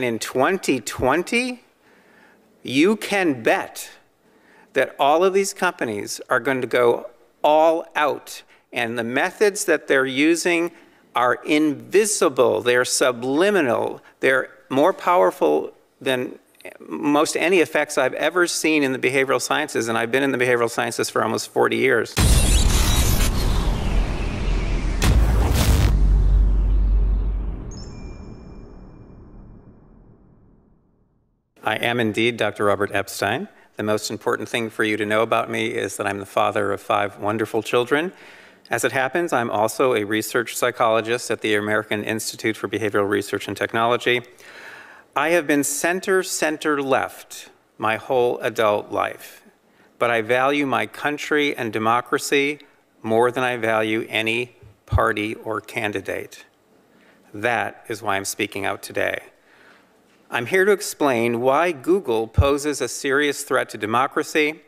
In 2020, you can bet that all of these companies are going to go all out, and the methods that they're using are invisible, they're subliminal, they're more powerful than most any effects I've ever seen in the behavioral sciences, and I've been in the behavioral sciences for almost 40 years. I am indeed Dr. Robert Epstein. The most important thing for you to know about me is that I'm the father of 5 wonderful children. As it happens, I'm also a research psychologist at the American Institute for Behavioral Research and Technology. I have been center-left my whole adult life, but I value my country and democracy more than I value any party or candidate. That is why I'm speaking out today. I'm here to explain why Google poses a serious threat to democracy,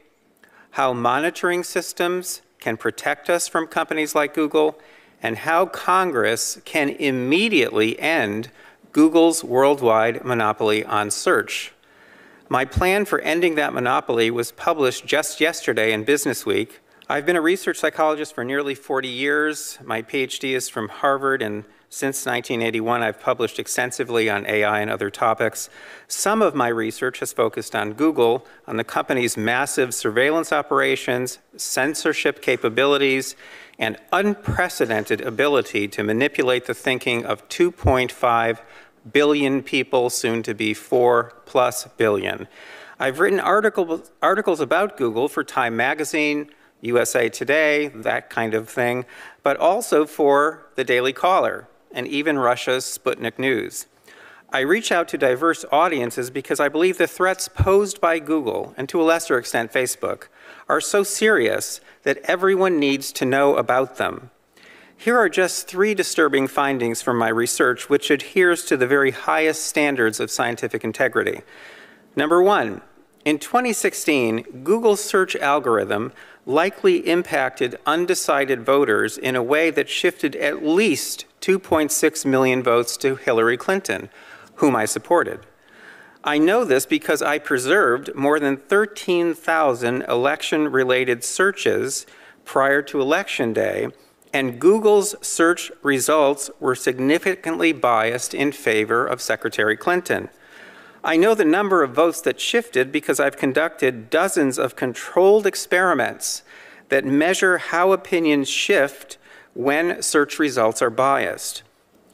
how monitoring systems can protect us from companies like Google, and how Congress can immediately end Google's worldwide monopoly on search. My plan for ending that monopoly was published just yesterday in Business Week. I've been a research psychologist for nearly 40 years. My PhD is from Harvard, and since 1981, I've published extensively on AI and other topics. Some of my research has focused on Google, on the company's massive surveillance operations, censorship capabilities, and unprecedented ability to manipulate the thinking of 2.5 billion people, soon to be 4+ billion. I've written articles about Google for Time Magazine, USA Today, that kind of thing, but also for the Daily Caller and even Russia's Sputnik News. I reach out to diverse audiences because I believe the threats posed by Google, and to a lesser extent Facebook, are so serious that everyone needs to know about them. Here are just 3 disturbing findings from my research which adheres to the very highest standards of scientific integrity. Number 1, in 2016, Google's search algorithm likely impacted undecided voters in a way that shifted at least 2.6 million votes to Hillary Clinton, whom I supported. I know this because I preserved more than 13,000 election-related searches prior to Election Day, and Google's search results were significantly biased in favor of Secretary Clinton. I know the number of votes that shifted because I've conducted dozens of controlled experiments that measure how opinions shift when search results are biased.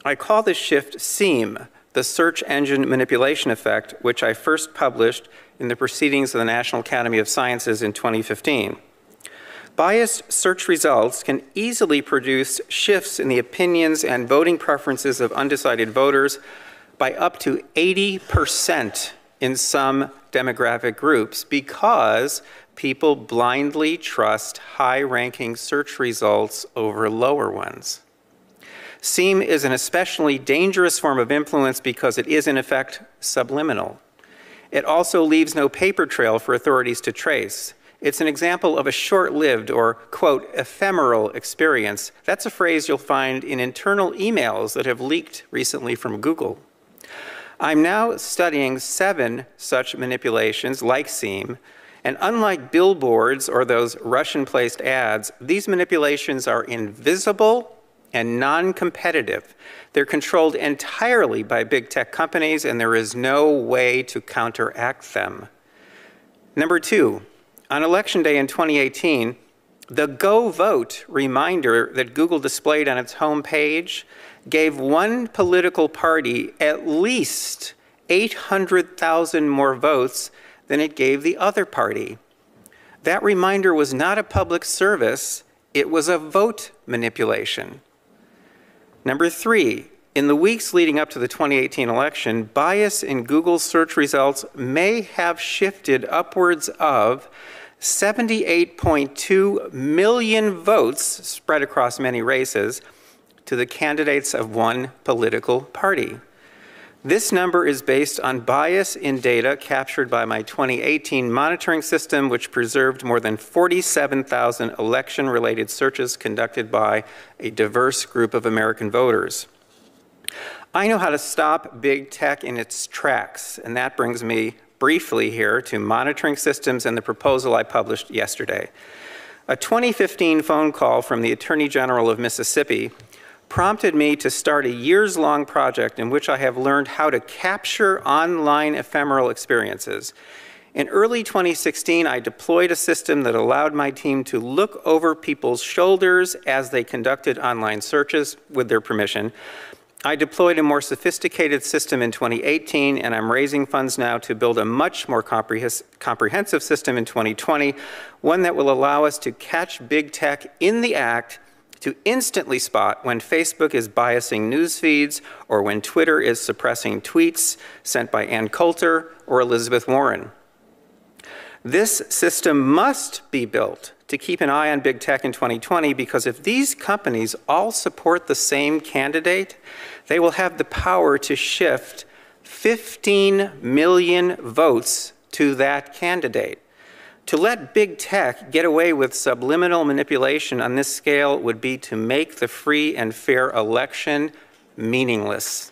I call this shift SEAM, the search engine manipulation effect, which I first published in the Proceedings of the National Academy of Sciences in 2015. Biased search results can easily produce shifts in the opinions and voting preferences of undecided voters by up to 80% in some demographic groups because people blindly trust high-ranking search results over lower ones. SEAM is an especially dangerous form of influence because it is, in effect, subliminal. It also leaves no paper trail for authorities to trace. It's an example of a short-lived or, quote, ephemeral experience. That's a phrase you'll find in internal emails that have leaked recently from Google. I'm now studying 7 such manipulations like SEAM, and unlike billboards or those Russian-placed ads, these manipulations are invisible and non-competitive. They're controlled entirely by big tech companies, and there is no way to counteract them. Number 2, on Election Day in 2018, the Go Vote reminder that Google displayed on its home page gave one political party at least 800,000 more votes than it gave the other party. That reminder was not a public service, it was a vote manipulation. Number 3, in the weeks leading up to the 2018 election, bias in Google's search results may have shifted upwards of 78.2 million votes spread across many races to the candidates of one political party. This number is based on bias in data captured by my 2018 monitoring system, which preserved more than 47,000 election-related searches conducted by a diverse group of American voters. I know how to stop big tech in its tracks, and that brings me briefly here to monitoring systems and the proposal I published yesterday. A 2015 phone call from the Attorney General of Mississippi prompted me to start a years-long project in which I have learned how to capture online ephemeral experiences. In early 2016, I deployed a system that allowed my team to look over people's shoulders as they conducted online searches with their permission. I deployed a more sophisticated system in 2018, and I'm raising funds now to build a much more comprehensive system in 2020, one that will allow us to catch big tech in the act, to instantly spot when Facebook is biasing news feeds or when Twitter is suppressing tweets sent by Ann Coulter or Elizabeth Warren. This system must be built to keep an eye on big tech in 2020, because if these companies all support the same candidate, they will have the power to shift 15 million votes to that candidate. To let big tech get away with subliminal manipulation on this scale would be to make the free and fair election meaningless.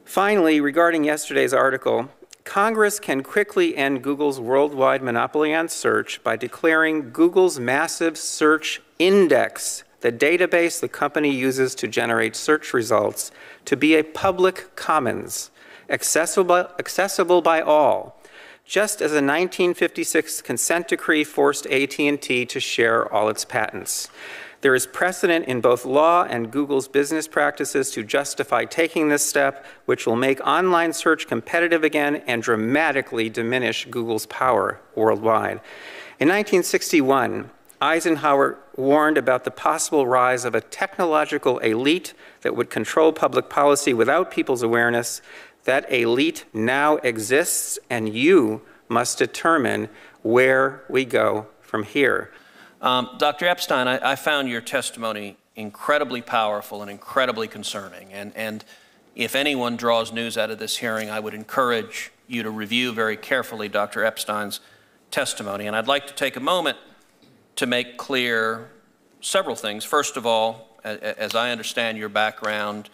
Finally, regarding yesterday's article, Congress can quickly end Google's worldwide monopoly on search by declaring Google's massive search index, the database the company uses to generate search results, to be a public commons, accessible by all, just as a 1956 consent decree forced AT&T to share all its patents. There is precedent in both law and Google's business practices to justify taking this step, which will make online search competitive again and dramatically diminish Google's power worldwide. In 1961, Eisenhower warned about the possible rise of a technological elite that would control public policy without people's awareness. That elite now exists, and you must determine where we go from here. Dr. Epstein, I found your testimony incredibly powerful and incredibly concerning. And if anyone draws news out of this hearing, I would encourage you to review very carefully Dr. Epstein's testimony. And I'd like to take a moment to make clear several things. First of all, as I understand your background,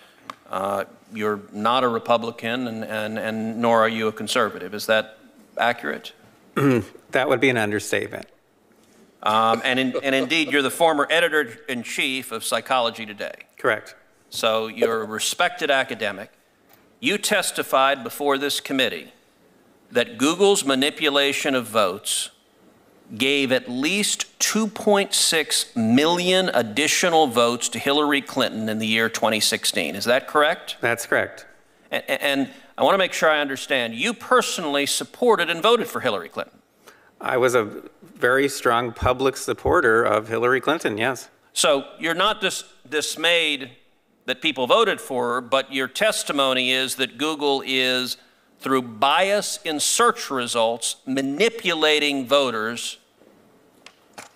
you're not a Republican and nor are you a conservative. Is that accurate? That would be an understatement. And indeed, you're the former editor-in-chief of Psychology Today. Correct. So you're a respected academic. You testified before this committee that Google's manipulation of votes gave at least 2.6 million additional votes to Hillary Clinton in the year 2016. Is that correct? That's correct. And I want to make sure I understand. You personally supported and voted for Hillary Clinton. I was a very strong public supporter of Hillary Clinton, yes. So you're not dismayed that people voted for her, but your testimony is that Google is, through bias in search results, manipulating voters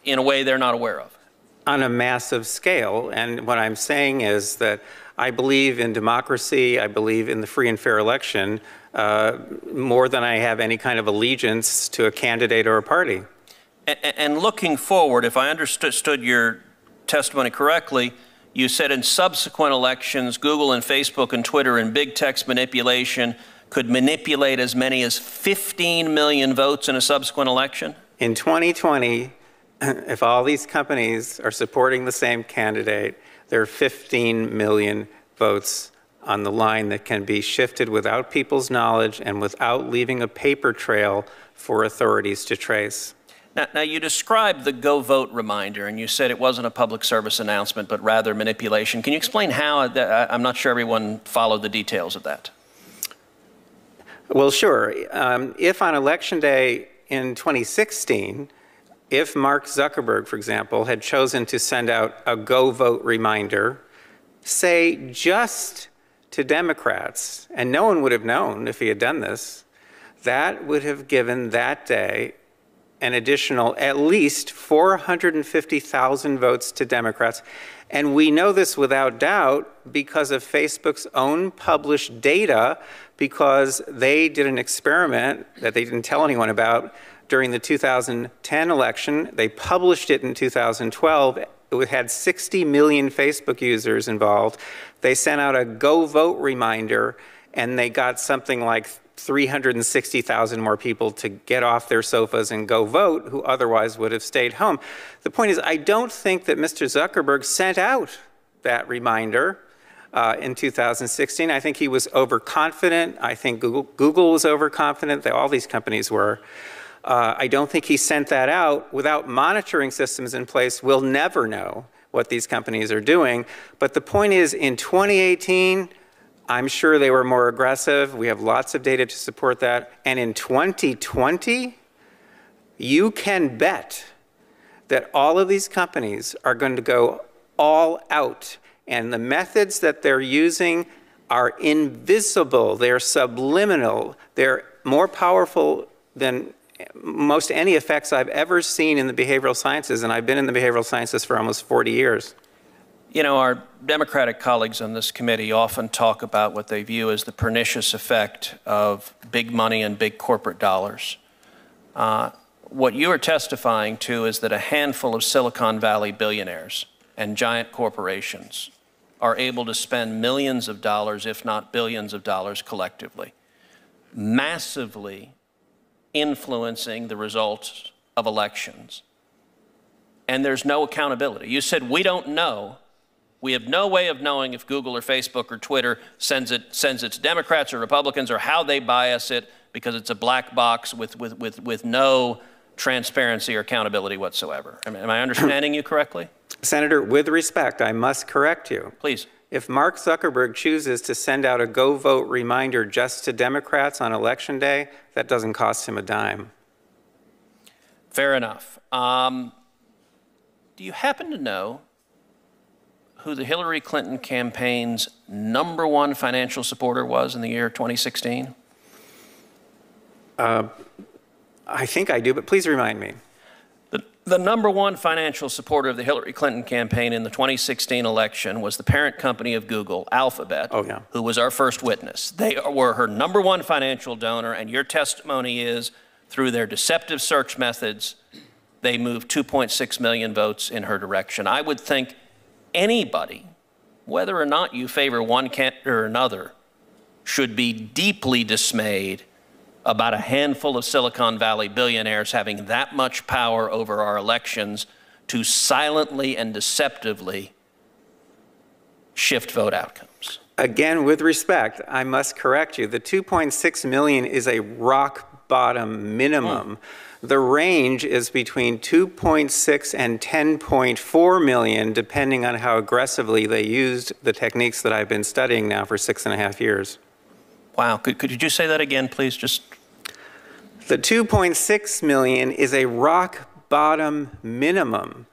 in a way they're not aware of. On a massive scale. And what I'm saying is that I believe in democracy, I believe in the free and fair election, more than I have any kind of allegiance to a candidate or a party. And looking forward, if I understood your testimony correctly, you said in subsequent elections, Google and Facebook and Twitter and big tech's manipulation could manipulate as many as 15 million votes in a subsequent election? In 2020, if all these companies are supporting the same candidate, there are 15 million votes on the line that can be shifted without people's knowledge and without leaving a paper trail for authorities to trace. Now you described the Go Vote reminder, and you said it wasn't a public service announcement, but rather manipulation. Can you explain how? I'm not sure everyone followed the details of that. Well, sure. If on Election Day in 2016, if Mark Zuckerberg, for example, had chosen to send out a Go Vote reminder, say just to Democrats, and no one would have known if he had done this, that would have given that day an additional at least 450,000 votes to Democrats. And we know this without doubt because of Facebook's own published data, because they did an experiment that they didn't tell anyone about during the 2010 election. They published it in 2012, It had 60 million Facebook users involved. They sent out a go vote reminder, and they got something like 360,000 more people to get off their sofas and go vote who otherwise would have stayed home. The point is, I don't think that Mr. Zuckerberg sent out that reminder in 2016. I think he was overconfident. I think Google was overconfident. All these companies were. I don't think he sent that out. Without monitoring systems in place, we'll never know what these companies are doing. But the point is, in 2018, I'm sure they were more aggressive. We have lots of data to support that. And in 2020, you can bet that all of these companies are going to go all out. And the methods that they're using are invisible. They're subliminal. They're more powerful than most any effects I've ever seen in the behavioral sciences, and I've been in the behavioral sciences for almost 40 years. You know, our Democratic colleagues on this committee often talk about what they view as the pernicious effect of big money and big corporate dollars. What you are testifying to is that a handful of Silicon Valley billionaires and giant corporations are able to spend millions of dollars, if not billions of dollars collectively, massively influencing the results of elections. And there's no accountability. You said, we don't know. We have no way of knowing if Google or Facebook or Twitter sends it to Democrats or Republicans, or how they bias it, because it's a black box with no transparency or accountability whatsoever. Am I understanding you correctly? Senator, with respect, I must correct you. Please. If Mark Zuckerberg chooses to send out a go vote reminder just to Democrats on Election Day, that doesn't cost him a dime. Fair enough. Do you happen to know who the Hillary Clinton campaign's #1 financial supporter was in the year 2016? I think I do, but please remind me. The #1 financial supporter of the Hillary Clinton campaign in the 2016 election was the parent company of Google, Alphabet, who was our first witness. They were her #1 financial donor, and your testimony is, through their deceptive search methods, they moved 2.6 million votes in her direction. I would think anybody, whether or not you favor one candidate or another, should be deeply dismayed about a handful of Silicon Valley billionaires having that much power over our elections to silently and deceptively shift vote outcomes. Again, with respect, I must correct you. The 2.6 million is a rock bottom minimum. The range is between 2.6 and 10.4 million, depending on how aggressively they used the techniques that I've been studying now for 6.5 years. Wow, could you just say that again, please? The 2.6 million is a rock bottom minimum.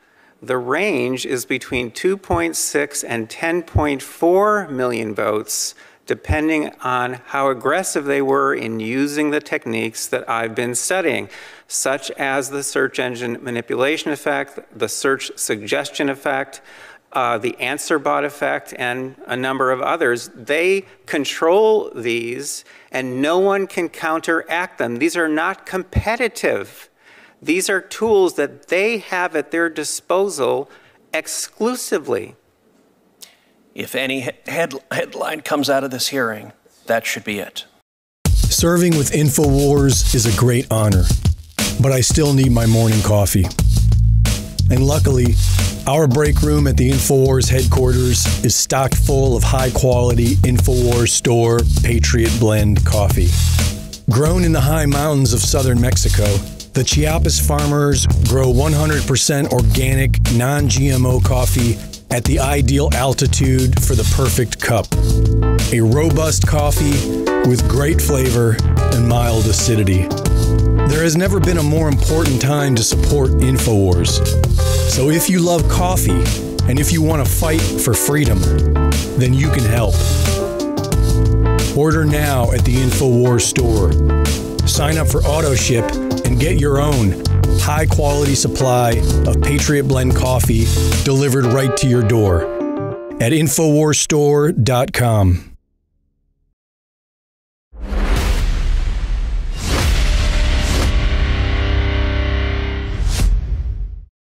The range is between 2.6 and 10.4 million votes, depending on how aggressive they were in using the techniques that I've been studying, such as the search engine manipulation effect, the search suggestion effect, the answer bot effect, and a number of others. They control these, and no one can counteract them. These are not competitive. These are tools that they have at their disposal exclusively. If any headline comes out of this hearing, that should be it. Serving with InfoWars is a great honor, but I still need my morning coffee. And luckily, our break room at the InfoWars headquarters is stocked full of high-quality InfoWars store Patriot Blend coffee. Grown in the high mountains of southern Mexico, the Chiapas farmers grow 100% organic, non-GMO coffee at the ideal altitude for the perfect cup. A robust coffee with great flavor and mild acidity. There has never been a more important time to support InfoWars. So if you love coffee, and if you want to fight for freedom, then you can help. Order now at the InfoWars store. Sign up for AutoShip and get your own high-quality supply of Patriot Blend coffee delivered right to your door at NoWorldOrder.com.